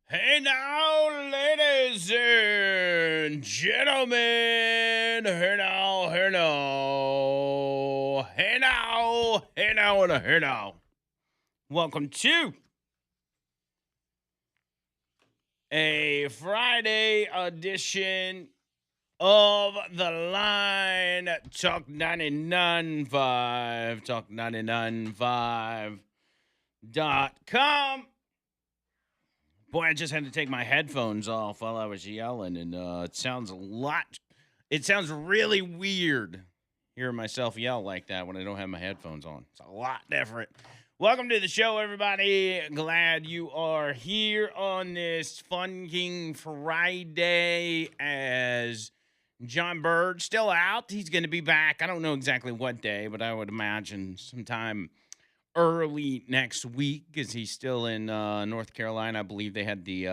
Hey now, ladies and gentlemen. Hey now, hey now. Hey now, hey now, and a hey now. Welcome to a Friday edition of the Line Talk 99.5, talk995.com. Boy, I just had to take my headphones off while I was yelling, and it sounds really weird hearing myself yell like that when I don't have my headphones on. It's a lot different. Welcome to the show, everybody. Glad you are here on this Fun King Friday as John Bird still out. He's going to be back. I don't know exactly what day, but I would imagine sometime early next week because he's still in North Carolina. I believe they had the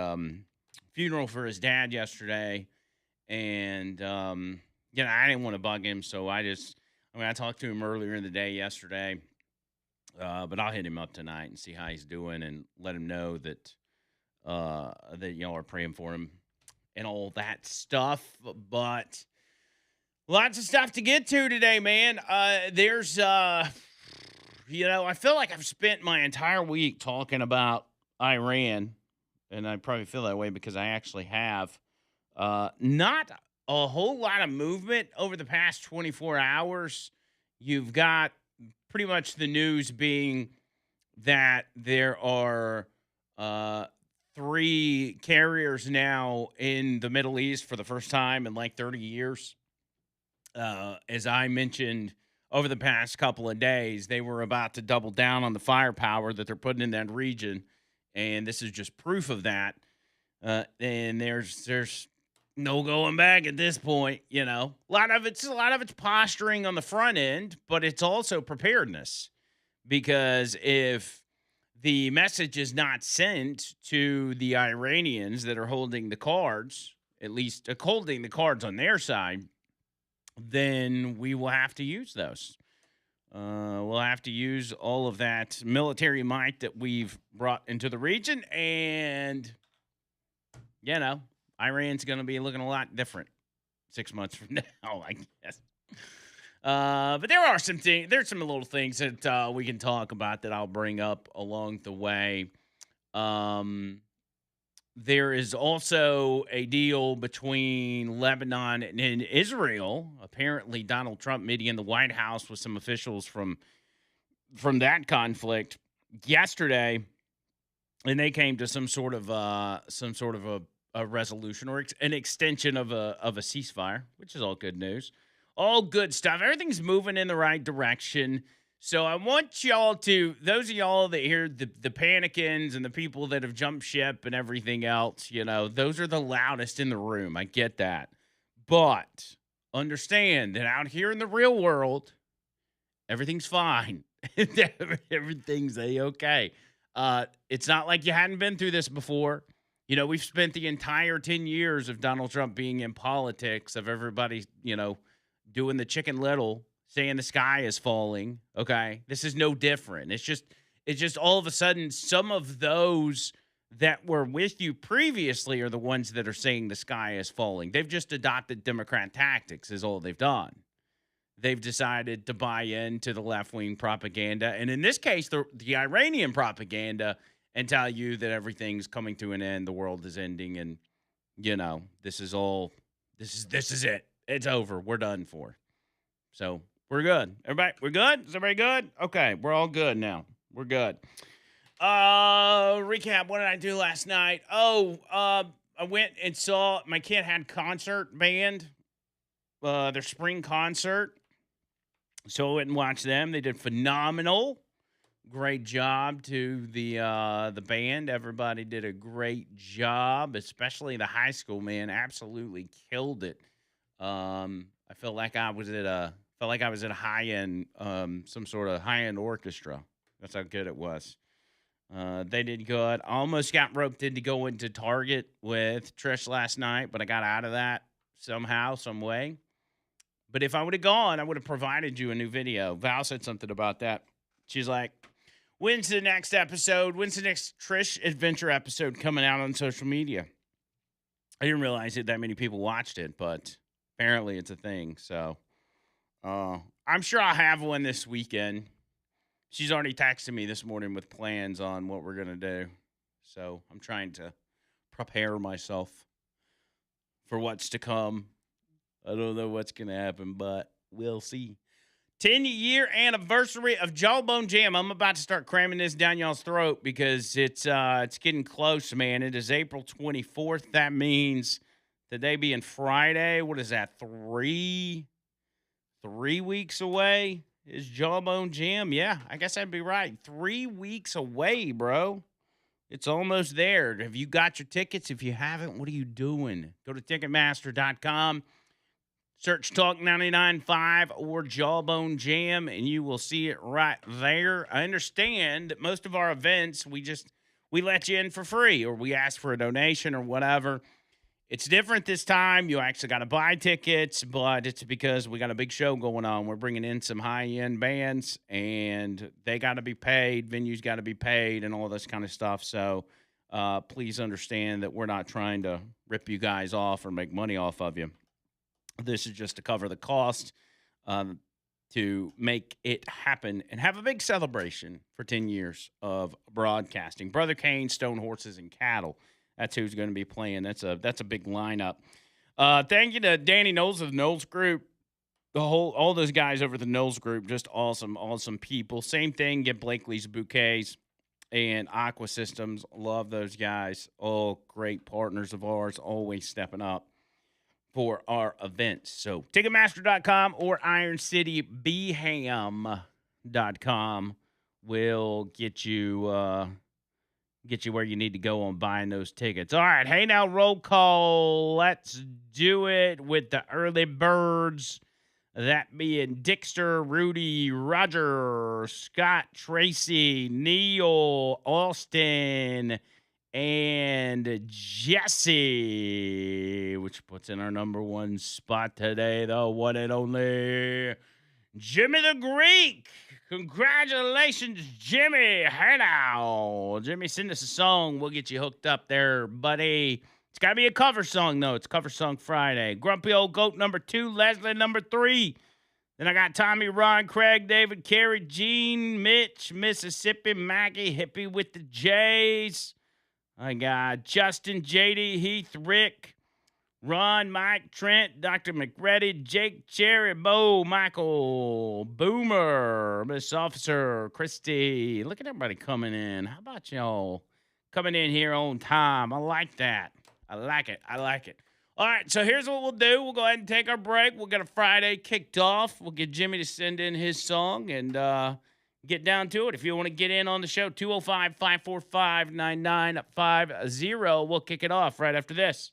funeral for his dad yesterday, and I didn't want to bug him, so I talked to him earlier in the day yesterday, but I'll hit him up tonight and see how he's doing and let him know that y'all are praying for him and all that stuff. But lots of stuff to get to today, man. I feel like I've spent my entire week talking about Iran, and I probably feel that way because I actually have. Not a whole lot of movement over the past 24 hours. You've got pretty much the news being that there are three carriers now in the Middle East for the first time in like 30 years. As I mentioned over the past couple of days, they were about to double down on the firepower that they're putting in that region, and this is just proof of that. And there's no going back at this point. A lot of it's posturing on the front end, but it's also preparedness because if the message is not sent to the Iranians that are holding the cards, at least holding the cards on their side, then we will have to use those. We'll have to use all of that military might that we've brought into the region, and Iran's going to be looking a lot different 6 months from now, I guess. But there's some little things that we can talk about that I'll bring up along the way. Um, there is also a deal between Lebanon and Israel. Apparently, Donald Trump meeting in the White House with some officials from that conflict yesterday, and they came to some sort of a resolution or an extension of a ceasefire, which is all good news, all good stuff. Everything's moving in the right direction. So I want y'all to, those of y'all that hear the panicins and the people that have jumped ship and everything else, those are the loudest in the room. I get that. But understand that out here in the real world, everything's fine. Everything's a-okay. It's not like you hadn't been through this before. We've spent the entire 10 years of Donald Trump being in politics, of everybody, doing the Chicken Little, saying the sky is falling. Okay. This is no different. It's just all of a sudden, some of those that were with you previously are the ones that are saying the sky is falling. They've just adopted Democrat tactics, is all they've done. They've decided to buy into the left wing propaganda. And in this case, the Iranian propaganda, and tell you that everything's coming to an end, the world is ending, and this is it. It's over. We're done for. So we're good. Everybody, we're good? Is everybody good? Okay, we're all good now. We're good. Recap, what did I do last night? I went and saw my kid had concert band, their spring concert. So I went and watched them. They did phenomenal. Great job to the band. Everybody did a great job, especially the high school, man. Absolutely killed it. I felt like I was at a high end, some sort of high end orchestra. That's how good it was. They did good. I almost got roped in to go into Target with Trish last night, but I got out of that somehow, some way. But if I would have gone, I would have provided you a new video. Val said something about that. She's like, When's the next episode? When's the next Trish Adventure episode coming out on social media? I didn't realize that many people watched it, but apparently it's a thing. So I'm sure I'll have one this weekend. She's already texted me this morning with plans on what we're going to do. So I'm trying to prepare myself for what's to come. I don't know what's going to happen, but we'll see. 10-year anniversary of Jawbone Jam. I'm about to start cramming this down y'all's throat because it's getting close, man. It is April 24th. That means today being Friday. What is that? 3 weeks away is Jawbone Jam. Yeah, I guess I'd be right. 3 weeks away, bro. It's almost there. Have you got your tickets? If you haven't, what are you doing? Go to Ticketmaster.com. Search Talk 99.5 or Jawbone Jam, and you will see it right there. I understand that most of our events, we let you in for free, or we ask for a donation or whatever. It's different this time. You actually got to buy tickets, but it's because we got a big show going on. We're bringing in some high-end bands, and they got to be paid. Venues got to be paid and all this kind of stuff. So please understand that we're not trying to rip you guys off or make money off of you. This is just to cover the cost to make it happen and have a big celebration for 10 years of broadcasting. Brother Kane, Stone Horses, and Cattle. That's who's going to be playing. That's a big lineup. Thank you to Danny Knowles of the Knowles Group. All those guys over the Knowles Group, just awesome people. Same thing, get Blakely's Bouquets and Aqua Systems. Love those guys. All great partners of ours, always stepping up for our events. So Ticketmaster.com or IronCityBham.com will get you where you need to go on buying those tickets. All right, hey now, roll call. Let's do it with the early birds. That being Dixter, Rudy, Roger, Scott, Tracy, Neil, Austin, and Jesse, which puts in our number one spot today, the one and only Jimmy the Greek. Congratulations, Jimmy. Hey now. Jimmy, send us a song. We'll get you hooked up there, buddy. It's got to be a cover song, though. It's Cover Song Friday. Grumpy Old Goat, number 2. Leslie, number 3. Then I got Tommy, Ron, Craig, David, Carrie, Gene, Mitch, Mississippi, Maggie, Hippie with the J's. I got Justin, JD, Heath, Rick, Ron, Mike, Trent, Dr. McReady, Jake, Cherry, Bo, Michael, Boomer, Miss Officer, Christy. Look at everybody coming in. How about y'all coming in here on time? I like that. I like it. All right, so here's what we'll do. We'll go ahead and take our break. We'll get a Friday kicked off. We'll get Jimmy to send in his song and get down to it. If you want to get in on the show, 205-545-9950. We'll kick it off right after this.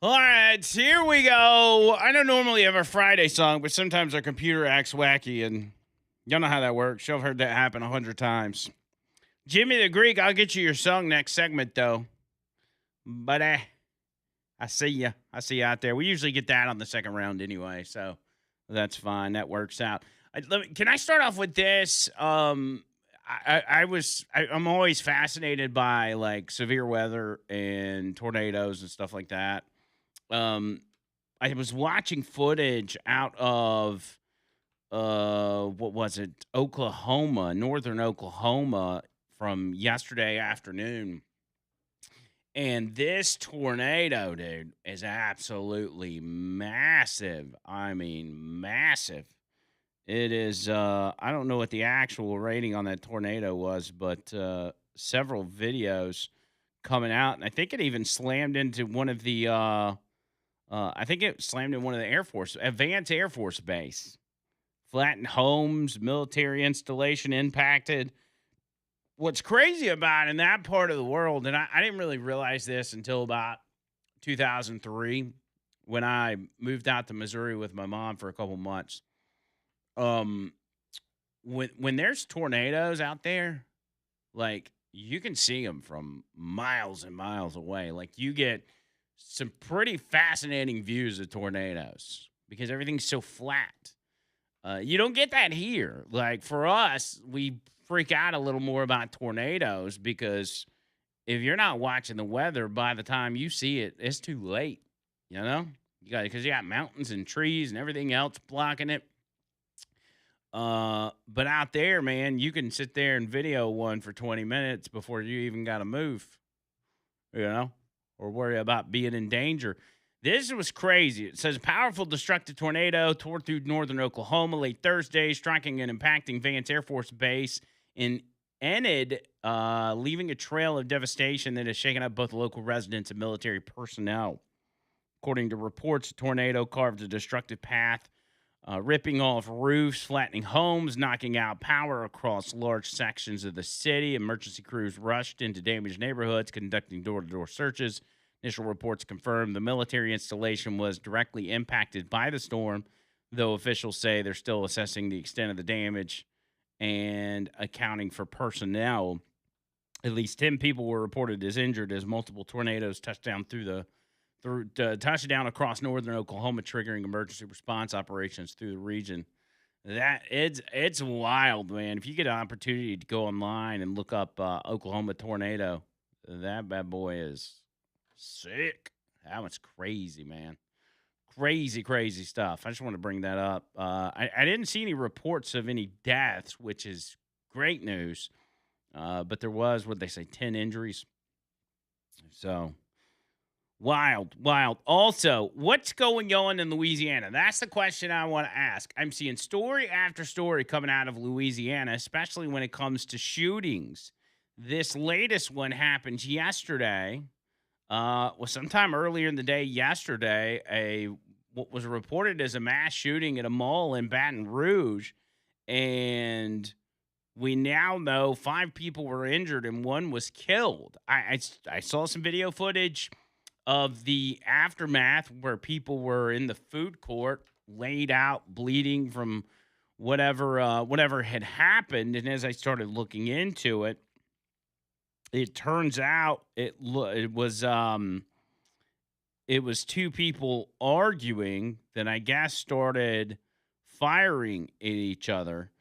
All right, here we go. I don't normally have a Friday song, but sometimes our computer acts wacky, and y'all know how that works. Y'all have heard that happen 100 times. Jimmy the Greek, I'll get you your song next segment, though. But I see you. I see you out there. We usually get that on the second round anyway, so that's fine. That works out. Can I start off with this? I'm always fascinated by like severe weather and tornadoes and stuff like that. I was watching footage out of what was it? Oklahoma, northern Oklahoma from yesterday afternoon. And this tornado, dude, is absolutely massive. I mean, massive. It is I don't know what the actual rating on that tornado was, but several videos coming out, and I think it even slammed into one of the I think it slammed in one of the Vance Air Force Base. Flattened homes, military installation impacted. What's crazy about in that part of the world, and I didn't really realize this until about 2003 when I moved out to Missouri with my mom for a couple months. When there's tornadoes out there, like you can see them from miles and miles away. Like you get some pretty fascinating views of tornadoes because everything's so flat. You don't get that here. Like for us, we freak out a little more about tornadoes because if you're not watching the weather, by the time you see it, it's too late. You know, because you got mountains and trees and everything else blocking it. But out there, man, you can sit there and video one for 20 minutes before you even got to move. You know, or worry about being in danger. This was crazy. It says powerful destructive tornado tore through northern Oklahoma late Thursday, striking and impacting Vance Air Force Base in Enid, leaving a trail of devastation that has shaken up both local residents and military personnel. According to reports, the tornado carved a destructive path, ripping off roofs, flattening homes, knocking out power across large sections of the city. Emergency crews rushed into damaged neighborhoods, conducting door-to-door searches. Initial reports confirmed the military installation was directly impacted by the storm, though officials say they're still assessing the extent of the damage and accounting for personnel. At least 10 people were reported as injured as multiple tornadoes touched down touchdown across northern Oklahoma, triggering emergency response operations through the region. That it's wild, man. If you get an opportunity to go online and look up Oklahoma tornado, that bad boy is sick. That was crazy, man. Crazy stuff. I just want to bring that up. I didn't see any reports of any deaths, which is great news. But there was, what they say, 10 injuries. So wild. Also, what's going on in Louisiana? That's the question I want to ask. I'm seeing story after story coming out of Louisiana, especially when it comes to shootings. This latest one happened yesterday. Was sometime earlier in the day yesterday, what was reported as a mass shooting at a mall in Baton Rouge, and we now know 5 people were injured and 1 was killed. I saw some video footage of the aftermath where people were in the food court, laid out, bleeding from whatever had happened. And as I started looking into it, it turns out it was 2 people arguing that I guess started firing at each other.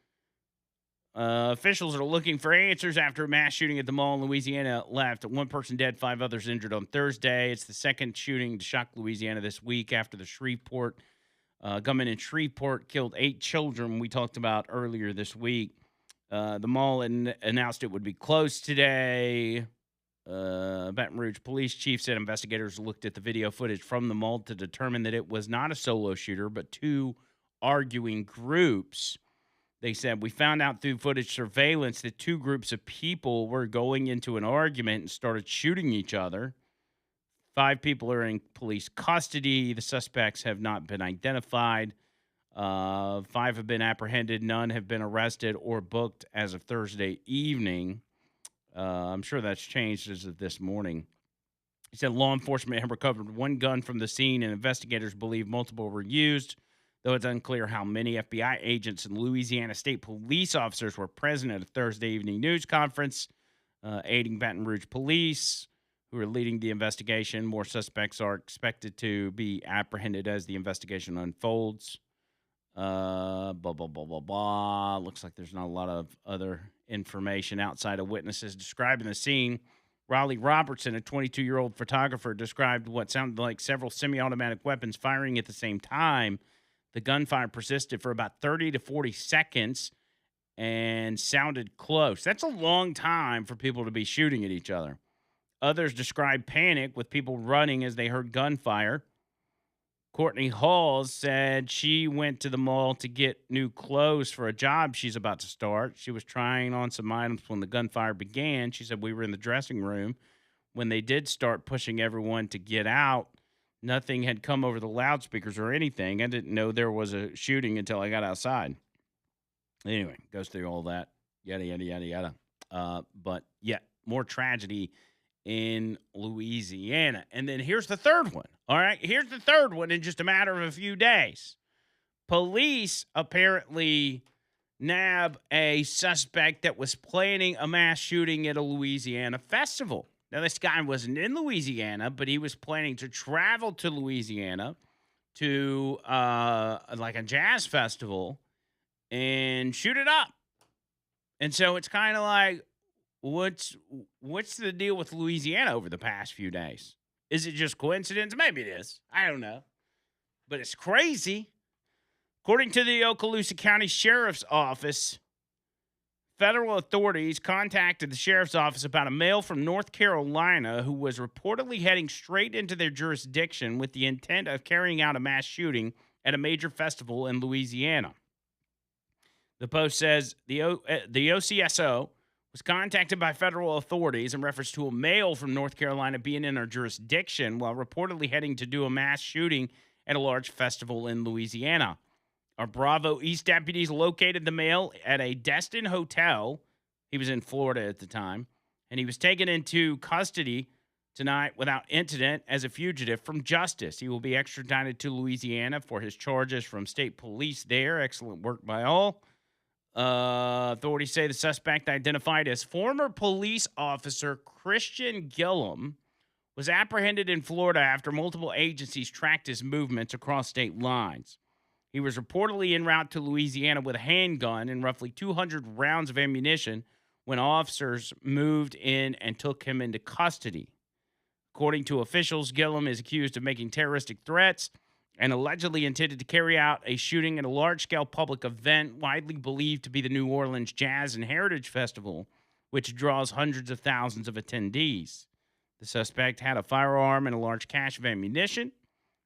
Officials are looking for answers after a mass shooting at the mall in Louisiana left 1 person dead, 5 others injured on Thursday. It's the second shooting to shock Louisiana this week after the Shreveport gunman in Shreveport killed 8 children we talked about earlier this week. The mall announced it would be closed today. Baton Rouge police chief said investigators looked at the video footage from the mall to determine that it was not a solo shooter, but 2 arguing groups. They said, we found out through footage surveillance that 2 groups of people were going into an argument and started shooting each other. 5 people are in police custody. The suspects have not been identified. 5 have been apprehended. None have been arrested or booked as of Thursday evening. I'm sure that's changed as of this morning. He said law enforcement have recovered one gun from the scene, and investigators believe multiple were used, though it's unclear how many FBI agents and Louisiana State police officers were present at a Thursday evening news conference, aiding Baton Rouge police, who are leading the investigation. More suspects are expected to be apprehended as the investigation unfolds. Blah, blah, blah, blah, blah. Looks like there's not a lot of other information outside of witnesses describing the scene. Raleigh Robertson, a 22-year-old photographer, described what sounded like several semi-automatic weapons firing at the same time. The gunfire persisted for about 30 to 40 seconds and sounded close. That's a long time for people to be shooting at each other. Others described panic with people running as they heard gunfire. Courtney Halls said she went to the mall to get new clothes for a job she's about to start. She was trying on some items when the gunfire began. She said, we were in the dressing room when they did start pushing everyone to get out. Nothing had come over the loudspeakers or anything. I didn't know there was a shooting until I got outside. Anyway, goes through all that. Yada, yada, yada, yada. But yeah, more tragedy in Louisiana. And then here's the third one. All right, here's the third one in just a matter of a few days. Police apparently nab a suspect that was planning a mass shooting at a Louisiana festival. Now, this guy wasn't in Louisiana, but he was planning to travel to Louisiana to like a jazz festival and shoot it up. And so it's kind of like, what's the deal with Louisiana over the past few days? Is it just coincidence? Maybe it is. I don't know. But it's crazy. According to the Okaloosa County Sheriff's Office, federal authorities contacted the sheriff's office about a male from North Carolina who was reportedly heading straight into their jurisdiction with the intent of carrying out a mass shooting at a major festival in Louisiana. The Post says the OCSO was contacted by federal authorities in reference to a male from North Carolina being in our jurisdiction while reportedly heading to do a mass shooting at a large festival in Louisiana. Our Bravo East deputies located the male at a Destin hotel. He was in Florida at the time, and he was taken into custody tonight without incident as a fugitive from justice. He will be extradited to Louisiana for his charges from state police there. Excellent work by all. Authorities say the suspect, identified as former police officer Christian Gillum, was apprehended in Florida after multiple agencies tracked his movements across state lines. He was reportedly en route to Louisiana with a handgun and roughly 200 rounds of ammunition when officers moved in and took him into custody. According to officials, Gillum is accused of making terroristic threats and allegedly intended to carry out a shooting at a large-scale public event widely believed to be the New Orleans Jazz and Heritage Festival, which draws hundreds of thousands of attendees. The suspect had a firearm and a large cache of ammunition,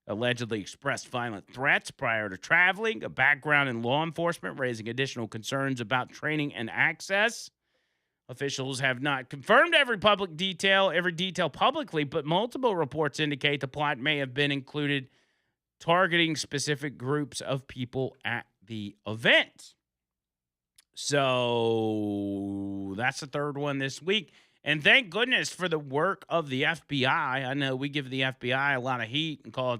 allegedly expressed violent threats prior to traveling, a background in law enforcement, raising additional concerns about training and access. Officials have not confirmed every detail publicly, but multiple reports indicate the plot may have been included targeting specific groups of people at the event. So that's the third one this week. And thank goodness for the work of the FBI. I know we give the FBI a lot of heat and call it,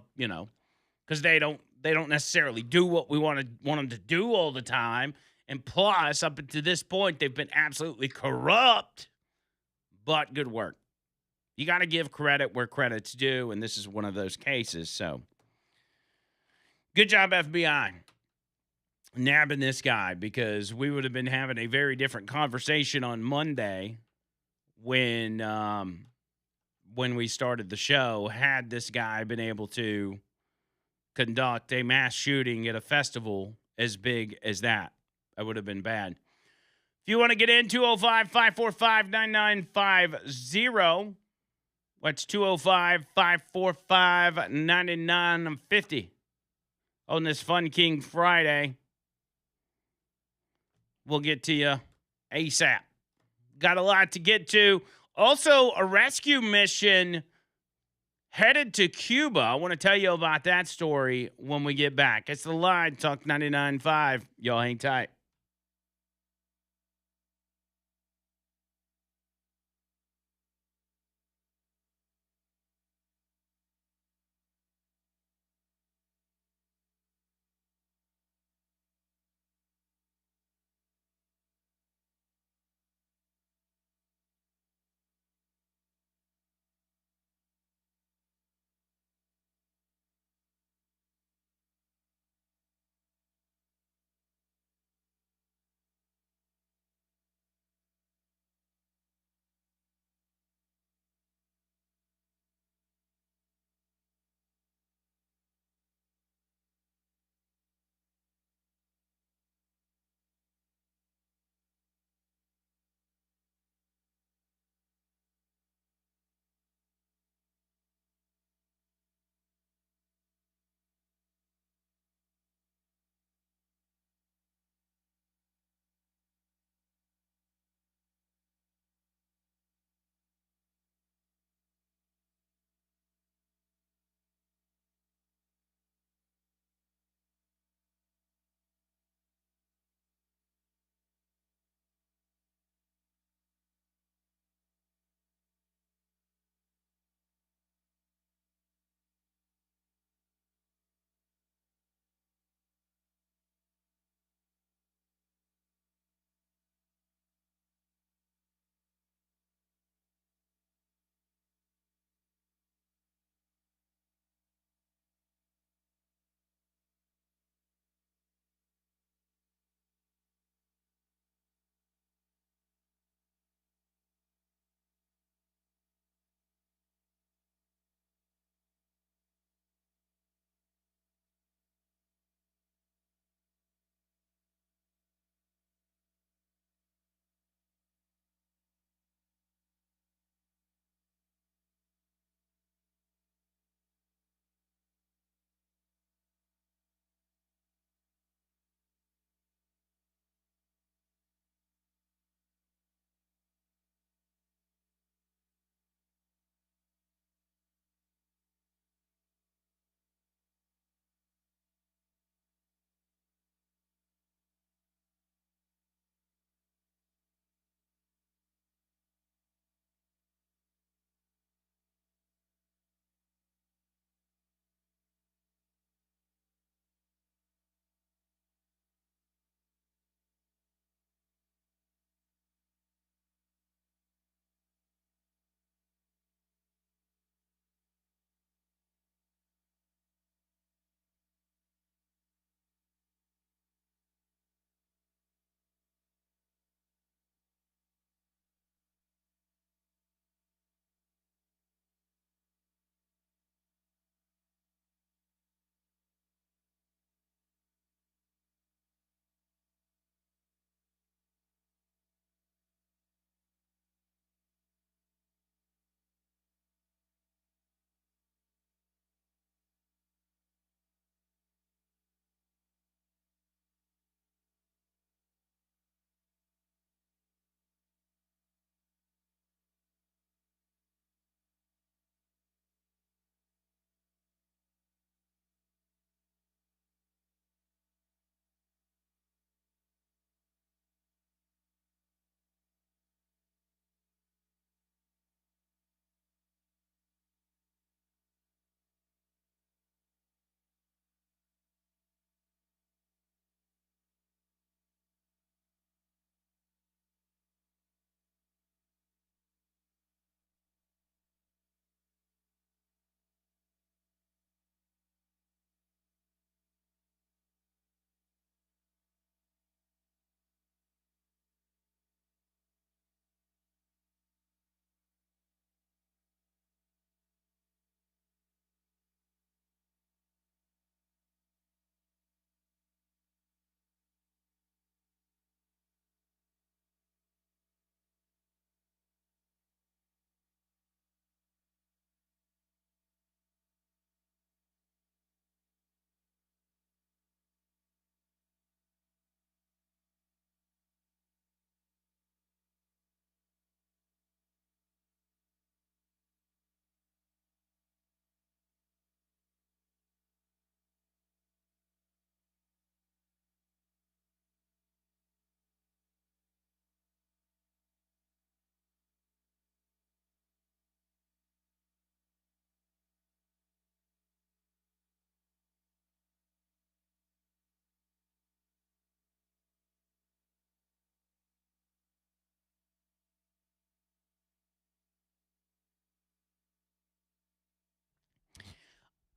because they don't necessarily do what we want them to do all the time. And plus, up to this point, they've been absolutely corrupt. But good work. You got to give credit where credit's due, and this is one of those cases. So good job, FBI, nabbing this guy, because we would have been having a very different conversation on Monday when we started the show, had this guy been able to conduct a mass shooting at a festival as big as that. That would have been bad. If you want to get in, 205-545-9950. That's 205-545-9950. On this Fun King Friday, we'll get to you ASAP. Got a lot to get to. Also, a rescue mission headed to Cuba. I want to tell you about that story when we get back. It's The Line, Talk 99.5. Y'all hang tight.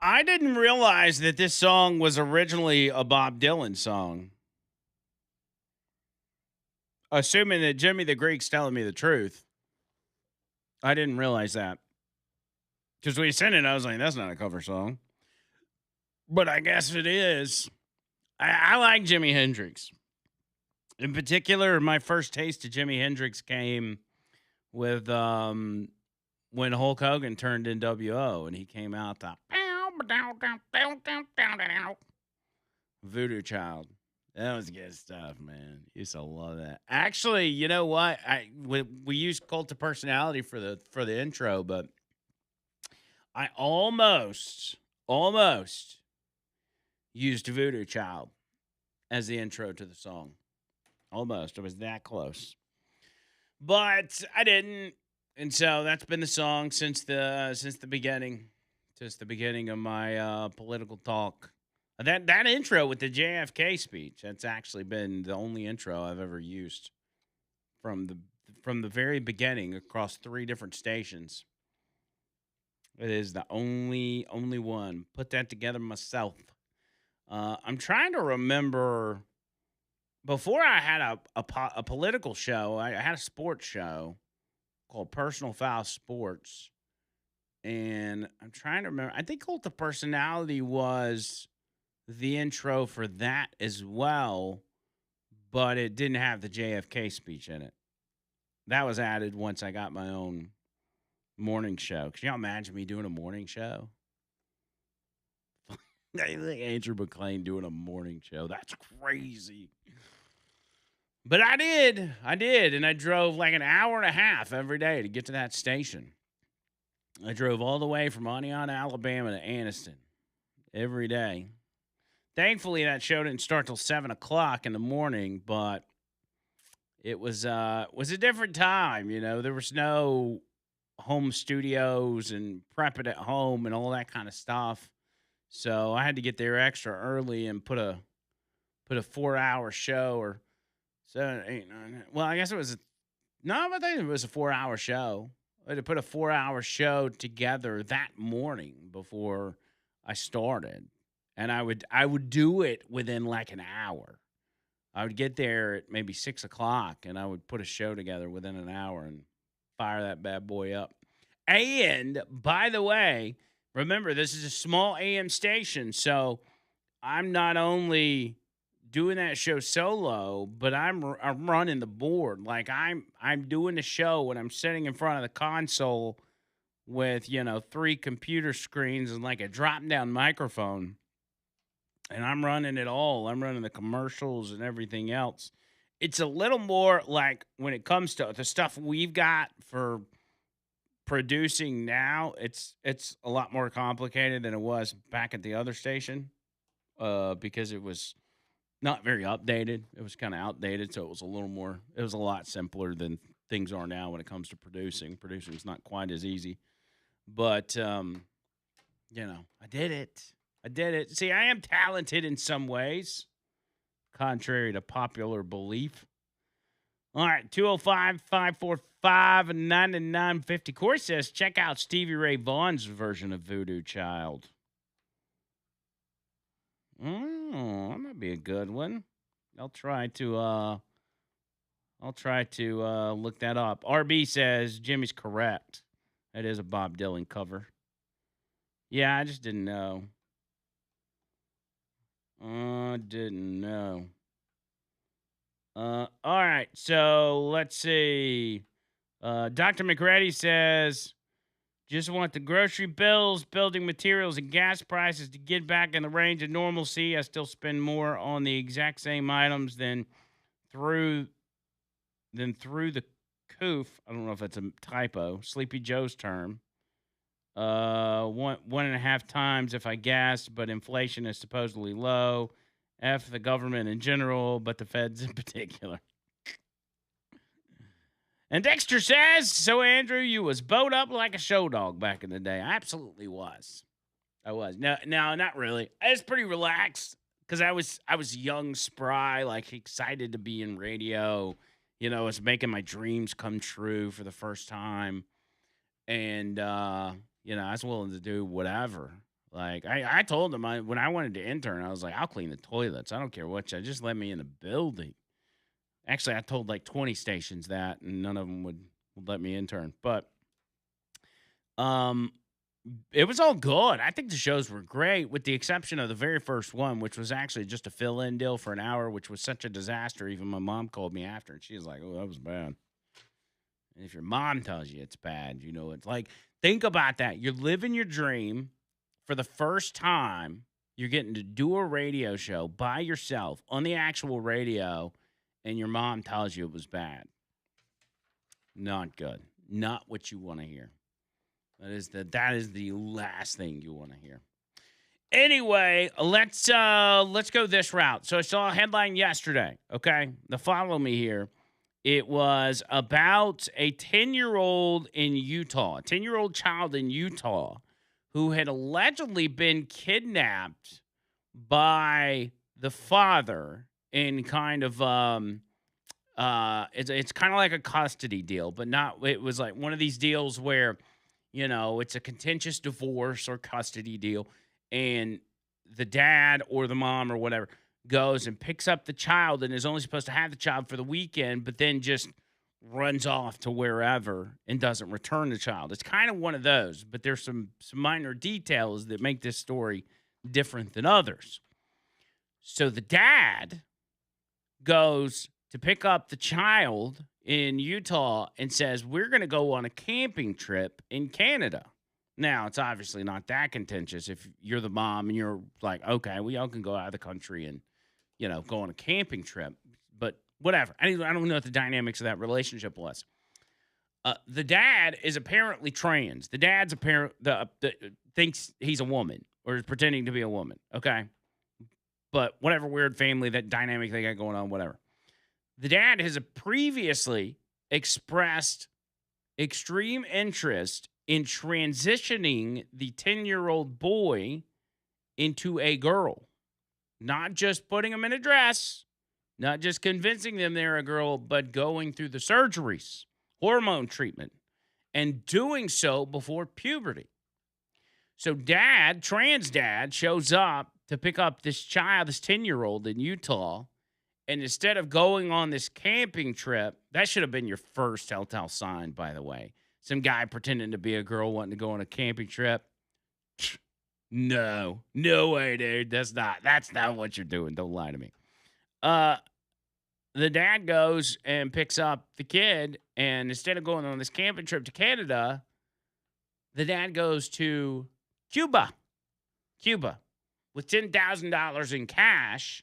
I didn't realize that this song was originally a Bob Dylan song. Assuming that Jimmy the Greek's telling me the truth. I didn't realize that. Because when he sent it, I was like, that's not a cover song. But I guess it is. I like Jimi Hendrix. In particular, my first taste of Jimi Hendrix came with when Hulk Hogan turned NWO and he came out the Voodoo Child. That was good stuff, man. Used to love that. Actually, you know what? We used Cult of Personality for the intro, but I almost used Voodoo Child as the intro to the song. Almost. I was that close. But I didn't. And so that's been the song since the beginning. Since the beginning of my political talk. That intro with the JFK speech, that's actually been the only intro I've ever used from the very beginning across 3 different stations. It is the only one. Put that together myself. I'm trying to remember. Before I had a political show, I had a sports show called Personal Foul Sports. And I'm trying to remember. I think Cult of Personality was the intro for that as well, but it didn't have the JFK speech in it. That was added once I got my own morning show. Can y'all imagine me doing a morning show? Andrew McLean doing a morning show. That's crazy. But I did, and I drove like an hour and a half every day to get to that station. I drove all the way from Oneonta, Alabama to Anniston every day. Thankfully, that show didn't start till 7 o'clock in the morning, but it was a different time. You know, there was no home studios and prep it at home and all that kind of stuff. So I had to get there extra early and put a 4-hour show or 7, 8, 9. Well, I guess it was I think it was a 4-hour show. I had to put a 4-hour show together that morning before I started. And I would do it within like an hour. I would get there at maybe 6 o'clock, and I would put a show together within an hour and fire that bad boy up. And by the way, remember, this is a small AM station, so I'm not only doing that show solo, but I'm running the board. Like I'm doing the show when I'm sitting in front of the console with 3 computer screens and like a drop down microphone. And I'm running it all. I'm running the commercials and everything else. It's a little more like when it comes to the stuff we've got for producing now, it's a lot more complicated than it was back at the other station because it was not very updated. It was kind of outdated, so it was a lot simpler than things are now when it comes to producing. Producing's not quite as easy. But, I did it. See, I am talented in some ways, contrary to popular belief. All right, 205-545-9950. Corey says, check out Stevie Ray Vaughan's version of Voodoo Child. That might be a good one. I'll try to look that up. RB says Jimmy's correct. That is a Bob Dylan cover. Yeah, I just didn't know. All right, so let's see. Dr. McReady says, just want the grocery bills, building materials, and gas prices to get back in the range of normalcy. I still spend more on the exact same items than through the coof. I don't know if that's a typo. Sleepy Joe's term. 1.5 times if I gassed, but inflation is supposedly low. F the government in general, but the feds in particular. And Dexter says, so Andrew, you was bowed up like a show dog back in the day. I absolutely was. I was. No, not really. I was pretty relaxed because I was young, spry, like excited to be in radio. I was making my dreams come true for the first time. And, I was willing to do whatever. Like, I told him when I wanted to intern, I was like, I'll clean the toilets. I don't care what you just let me in the building. Actually, I told like 20 stations that, and none of them would let me intern. But um, it was all good. I think the shows were great, with the exception of the very first one, which was actually just a fill-in deal for an hour, which was such a disaster. Even my mom called me after, and she was like, "Oh, that was bad." And if your mom tells you it's bad, you know it's like, think about that. You're living your dream for the first time. You're getting to do a radio show by yourself on the actual radio, and your mom tells you it was bad. Not good. Not what you want to hear. That is the last thing you want to hear. Anyway, let's go this route. So I saw a headline yesterday. Okay, now follow me here. It was about a 10-year-old in Utah, a 10-year-old child in Utah who had allegedly been kidnapped by the father in kind of it's kind of like a custody deal, but not. It was like one of these deals where, it's a contentious divorce or custody deal, and the dad or the mom or whatever goes and picks up the child and is only supposed to have the child for the weekend, but then just runs off to wherever and doesn't return the child. It's kind of one of those, but there's some minor details that make this story different than others. So the dad goes to pick up the child in Utah and says, "We're going to go on a camping trip in Canada." Now, it's obviously not that contentious if you're the mom and you're like, "Okay, we all can go out of the country and, go on a camping trip." But whatever. I don't know what the dynamics of that relationship was. The dad is apparently trans. The dad's thinks he's a woman or is pretending to be a woman. Okay. But whatever weird family, that dynamic they got going on, whatever. The dad has previously expressed extreme interest in transitioning the 10-year-old boy into a girl. Not just putting them in a dress, not just convincing them they're a girl, but going through the surgeries, hormone treatment, and doing so before puberty. So trans dad, shows up to pick up this child, this 10-year-old in Utah, and instead of going on this camping trip, that should have been your first telltale sign, by the way. Some guy pretending to be a girl wanting to go on a camping trip. No way, dude. That's not what you're doing. Don't lie to me. The dad goes and picks up the kid, and instead of going on this camping trip to Canada, the dad goes to Cuba with $10,000 in cash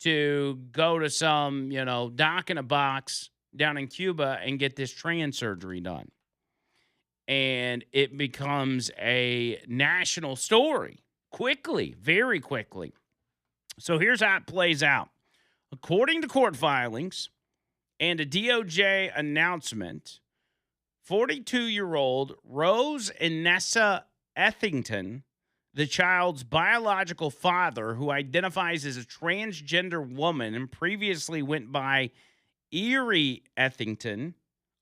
to go to some, dock in a box down in Cuba and get this trans surgery done. And it becomes a national story quickly, very quickly. So here's how it plays out. According to court filings and a DOJ announcement, 42-year-old Rose Inessa Ethington, the child's biological father, who identifies as a transgender woman and previously went by Erie Ethington,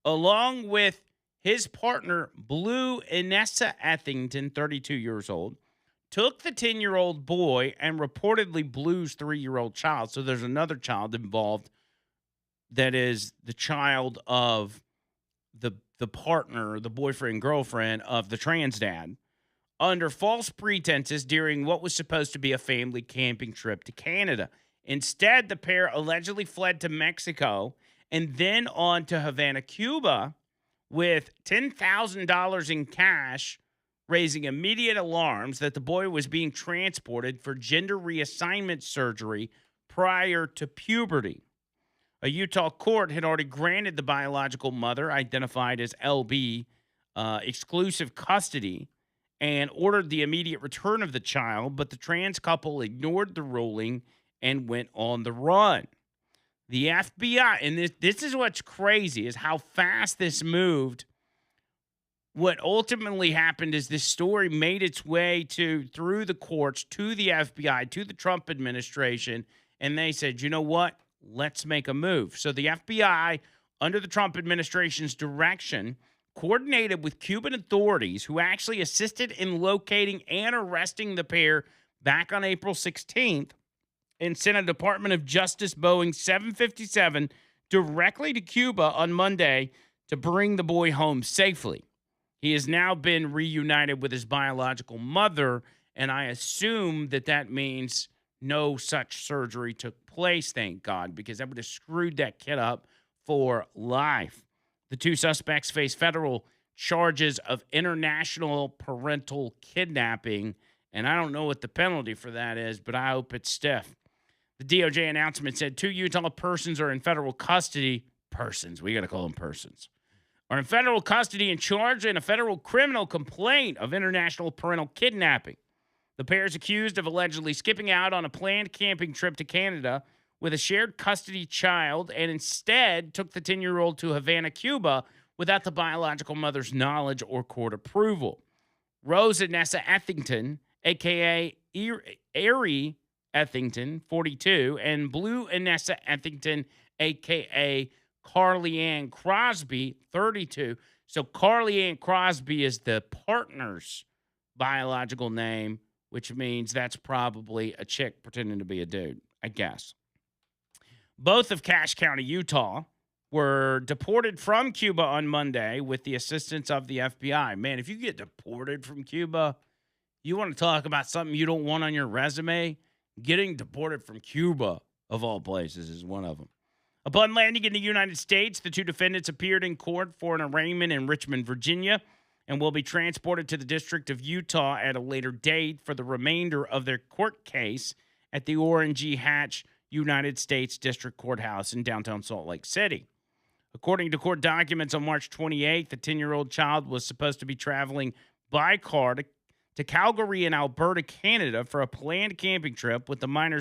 along with his partner, Blue Inessa Ethington, 32 years old, took the 10-year-old boy and reportedly Blue's 3-year-old child. So there's another child involved that is the child of the partner, the boyfriend, girlfriend of the trans dad, under false pretenses during what was supposed to be a family camping trip to Canada. Instead, the pair allegedly fled to Mexico and then on to Havana, Cuba, with $10,000 in cash, raising immediate alarms that the boy was being transported for gender reassignment surgery prior to puberty. A Utah court had already granted the biological mother, identified as LB, exclusive custody and ordered the immediate return of the child, but the trans couple ignored the ruling and went on the run. The FBI, and this is what's crazy, is how fast this moved. What ultimately happened is this story made its way through the courts to the FBI, to the Trump administration, and they said, you know what? Let's make a move. So the FBI, under the Trump administration's direction, coordinated with Cuban authorities who actually assisted in locating and arresting the pair back on April 16th and sent a Department of Justice Boeing 757 directly to Cuba on Monday to bring the boy home safely. He has now been reunited with his biological mother, and I assume that means no such surgery took place, thank God, because that would have screwed that kid up for life. The two suspects face federal charges of international parental kidnapping, and I don't know what the penalty for that is, but I hope it's stiff. The DOJ announcement said 2 Utah persons are in federal custody. Persons, we got to call them persons. Are in federal custody and charged in a federal criminal complaint of international parental kidnapping. The pair is accused of allegedly skipping out on a planned camping trip to Canada with a shared custody child and instead took the 10-year-old to Havana, Cuba, without the biological mother's knowledge or court approval. Rose Anessa Ethington, a.k.a. Ari Ethington, 42, and Blue Anessa Ethington, a.k.a. Carly Ann Crosby, 32. So Carly Ann Crosby is the partner's biological name, which means that's probably a chick pretending to be a dude, I guess. Both of Cache County, Utah, were deported from Cuba on Monday with the assistance of the FBI. Man, if you get deported from Cuba, you want to talk about something you don't want on your resume? Getting deported from Cuba, of all places, is one of them. Upon landing in the United States, the two defendants appeared in court for an arraignment in Richmond, Virginia, and will be transported to the District of Utah at a later date for the remainder of their court case at the Orrin G. Hatch United States District Courthouse in downtown Salt Lake City. According to court documents on March 28th, the 10-year-old child was supposed to be traveling by car to Calgary in Alberta, Canada, for a planned camping trip with the minor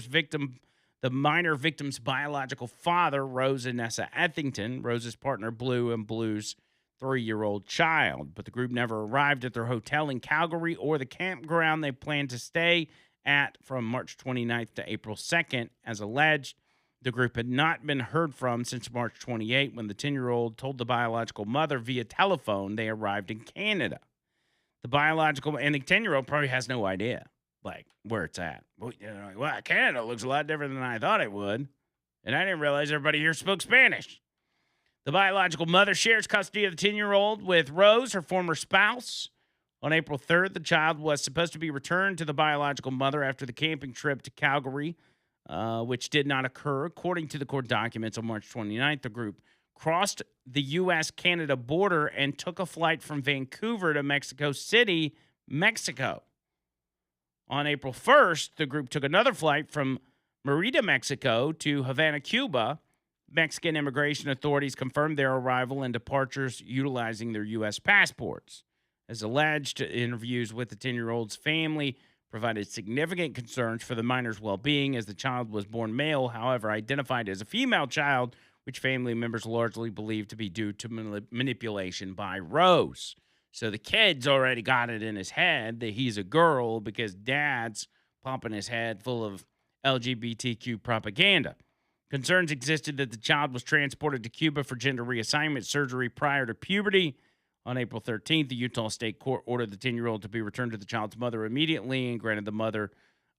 victim's biological father, Rose Anessa Ethington, Rose's partner, Blue, and Blue's 3-year-old child. But the group never arrived at their hotel in Calgary or the campground they planned to stay at from March 29th to April 2nd. As alleged, the group had not been heard from since March 28 when the 10-year-old told the biological mother via telephone they arrived in Canada. The biological and the 10-year-old probably has no idea, like, where it's at. Well, Canada looks a lot different than I thought it would, and I didn't realize everybody here spoke Spanish. The biological mother shares custody of the 10-year-old with Rose, her former spouse. On April 3rd, the child was supposed to be returned to the biological mother after the camping trip to Calgary, which did not occur. According to the court documents on March 29th, the group crossed the U.S.-Canada border and took a flight from Vancouver to Mexico City, Mexico. On April 1st, the group took another flight from Merida, Mexico to Havana, Cuba. Mexican immigration authorities confirmed their arrival and departures utilizing their U.S. passports. As alleged, interviews with the 10-year-old's family provided significant concerns for the minor's well-being as the child was born male, however, identified as a female child, which family members largely believe to be due to manipulation by Rose. So the kid's already got it in his head that he's a girl because dad's pumping his head full of LGBTQ propaganda. Concerns existed that the child was transported to Cuba for gender reassignment surgery prior to puberty. On April 13th, the Utah State Court ordered the 10-year-old to be returned to the child's mother immediately and granted the mother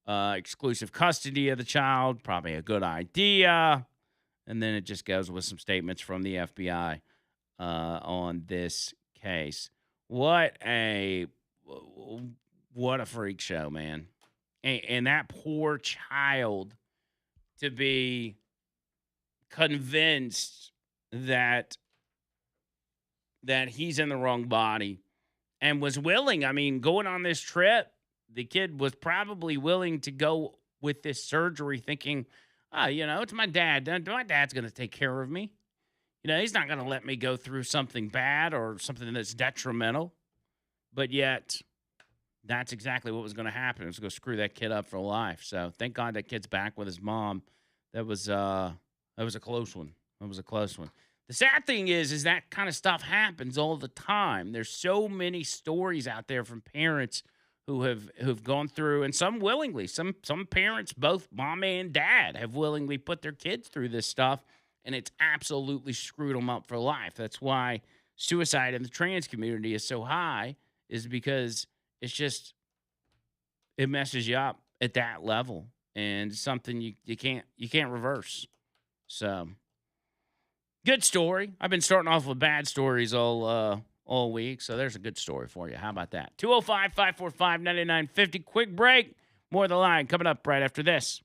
exclusive custody of the child. Probably a good idea. And then it just goes with some statements from the FBI on this case. What a freak show, man. And that poor child to be convinced that he's in the wrong body and was willing. I mean, going on this trip, the kid was probably willing to go with this surgery thinking, it's my dad. My dad's going to take care of me. He's not going to let me go through something bad or something that's detrimental. But yet, that's exactly what was going to happen. It was going to screw that kid up for life. So thank God that kid's back with his mom. That was a close one. The sad thing is that kind of stuff happens all the time. There's so many stories out there from parents who've gone through, and some willingly. Some parents, both mom and dad, have willingly put their kids through this stuff, and it's absolutely screwed them up for life. That's why suicide in the trans community is so high is because it's just it messes you up at that level and something you can't reverse. So good story. I've been starting off with bad stories all week, so there's a good story for you. How about that? 205-545-9950. Quick break. More of the line coming up right after this.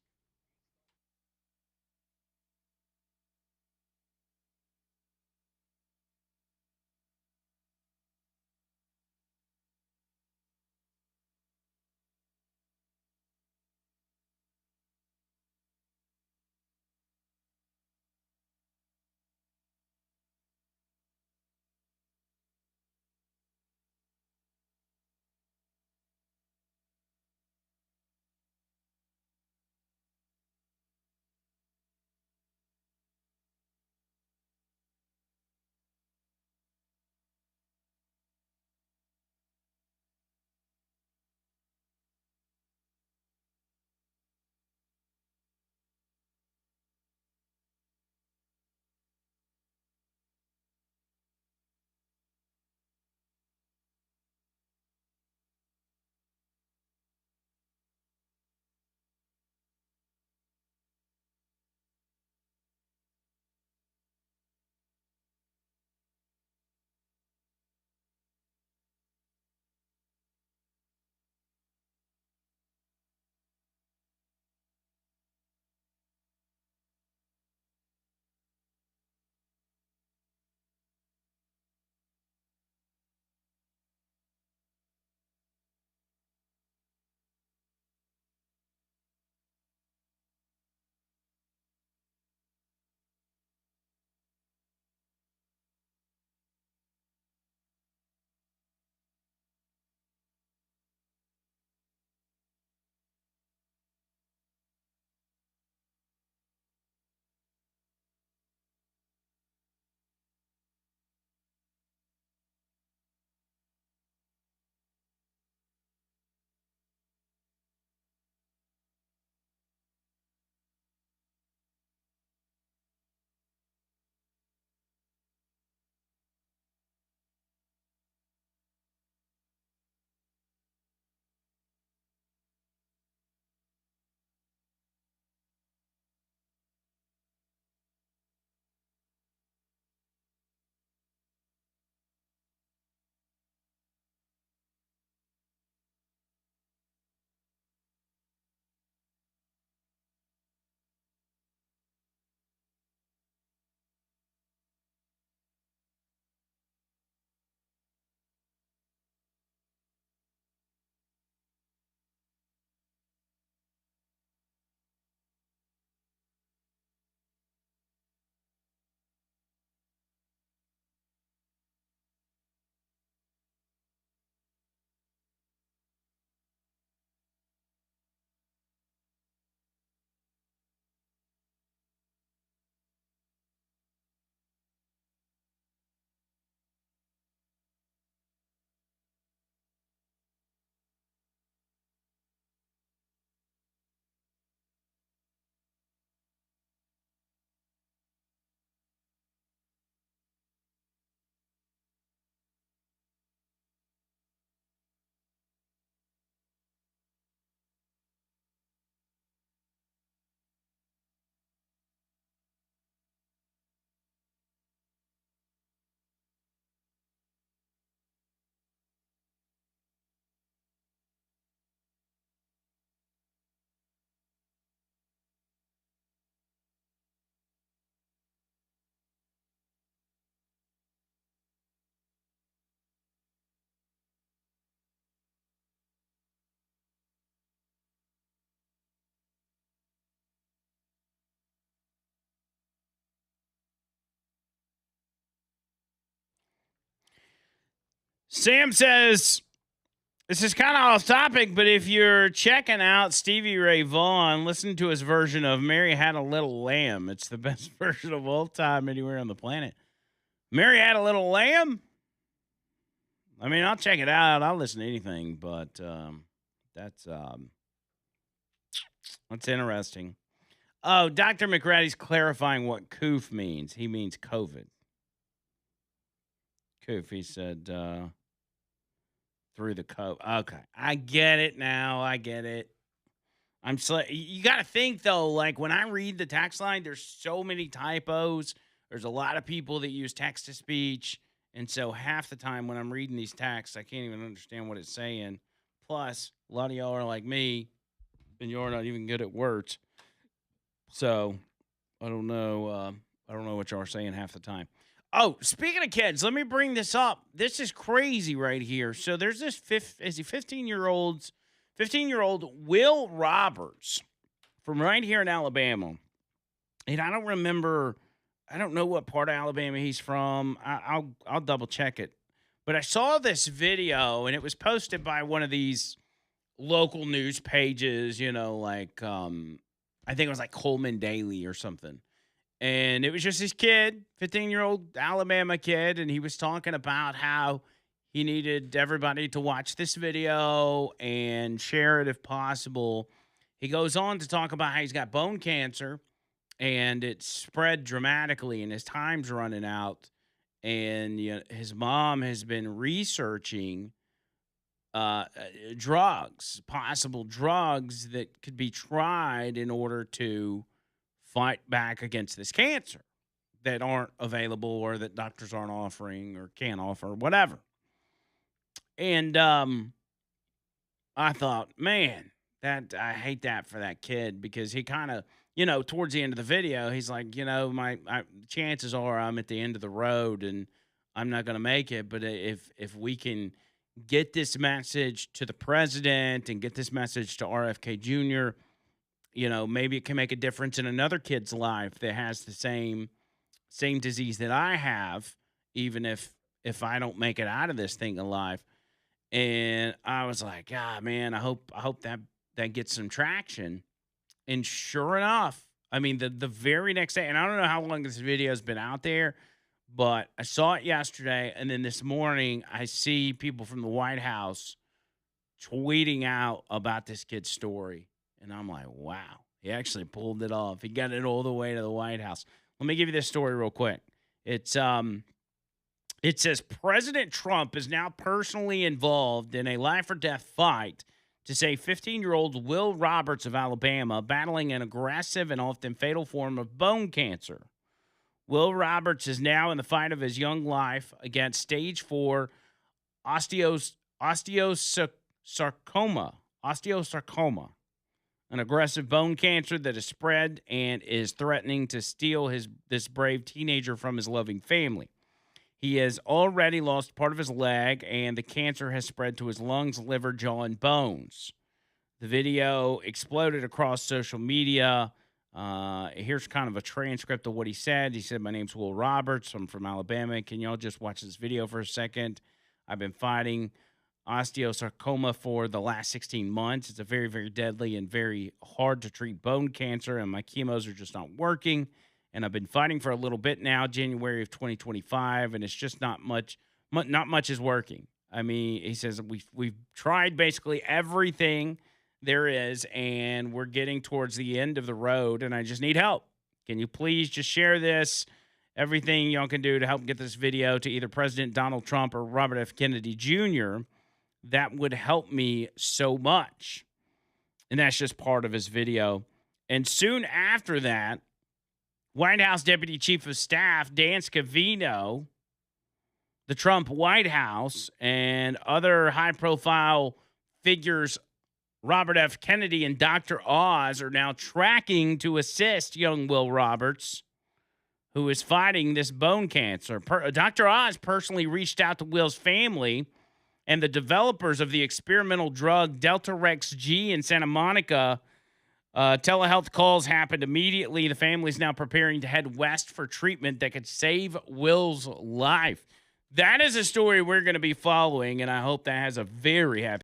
Sam says, this is kind of off topic, but if you're checking out Stevie Ray Vaughan, listen to his version of Mary Had a Little Lamb. It's the best version of all time anywhere on the planet. Mary Had a Little Lamb? I mean, I'll check it out. I'll listen to anything, but that's interesting. Oh, Dr. McRatty's clarifying what coof means. He means COVID. Kofi said through the code. Okay, I get it now. I get it. You got to think though. Like when I read the text line, there's so many typos. There's a lot of people that use text to speech, and so half the time when I'm reading these texts, I can't even understand what it's saying. Plus, a lot of y'all are like me, and you're not even good at words. So I don't know. I don't know what y'all are saying half the time. Oh, speaking of kids, let me bring this up. This is crazy right here. So there's this 15-year-old Will Roberts from right here in Alabama. And I don't remember, I don't know what part of Alabama he's from. I'll double check it. But I saw this video and it was posted by one of these local news pages, like I think it was like Coleman Daily or something. And it was just this kid, 15-year-old Alabama kid, and he was talking about how he needed everybody to watch this video and share it if possible. He goes on to talk about how he's got bone cancer, and it's spread dramatically, and his time's running out. And his mom has been researching drugs, possible drugs that could be tried in order to fight back against this cancer that aren't available or that doctors aren't offering or can't offer, whatever. And I thought, man, that I hate that for that kid because he kind of, towards the end of the video, he's like, my chances are I'm at the end of the road and I'm not going to make it. But if we can get this message to the president and get this message to RFK Jr., maybe it can make a difference in another kid's life that has the same disease that I have, even if I don't make it out of this thing alive. And I was like, man, I hope that gets some traction. And sure enough, I mean, the very next day, and I don't know how long this video has been out there, but I saw it yesterday, and then this morning I see people from the White House tweeting out about this kid's story. And I'm like, wow, he actually pulled it off. He got it all the way to the White House. Let me give you this story real quick. It says President Trump is now personally involved in a life or death fight to save 15-year-old Will Roberts of Alabama battling an aggressive and often fatal form of bone cancer. Will Roberts is now in the fight of his young life against stage 4 osteosarcoma, an aggressive bone cancer that has spread and is threatening to steal this brave teenager from his loving family. He has already lost part of his leg, and the cancer has spread to his lungs, liver, jaw, and bones. The video exploded across social media. Here's kind of a transcript of what he said. He said, "My name's Will Roberts. I'm from Alabama. Can y'all just watch this video for a second? I've been fighting osteosarcoma for the last 16 months. It's a very, very deadly and very hard to treat bone cancer, and my chemos are just not working. And I've been fighting for a little bit now, January of 2025, and it's just not much is working." I mean, he says, we've tried basically everything there is, and we're getting towards the end of the road, and I just need help. Can you please just share this? Everything y'all can do to help get this video to either President Donald Trump or Robert F. Kennedy Jr., that would help me so much. And that's just part of his video. And soon after that, White House Deputy Chief of Staff Dan Scavino, the Trump White House, and other high-profile figures, Robert F. Kennedy and Dr. Oz, are now tracking to assist young Will Roberts, who is fighting this bone cancer. Dr. Oz personally reached out to Will's family and the developers of the experimental drug Delta Rex G in Santa Monica. Telehealth calls happened immediately. The family's now preparing to head west for treatment that could save Will's life. That is a story we're going to be following, and I hope that has a very happy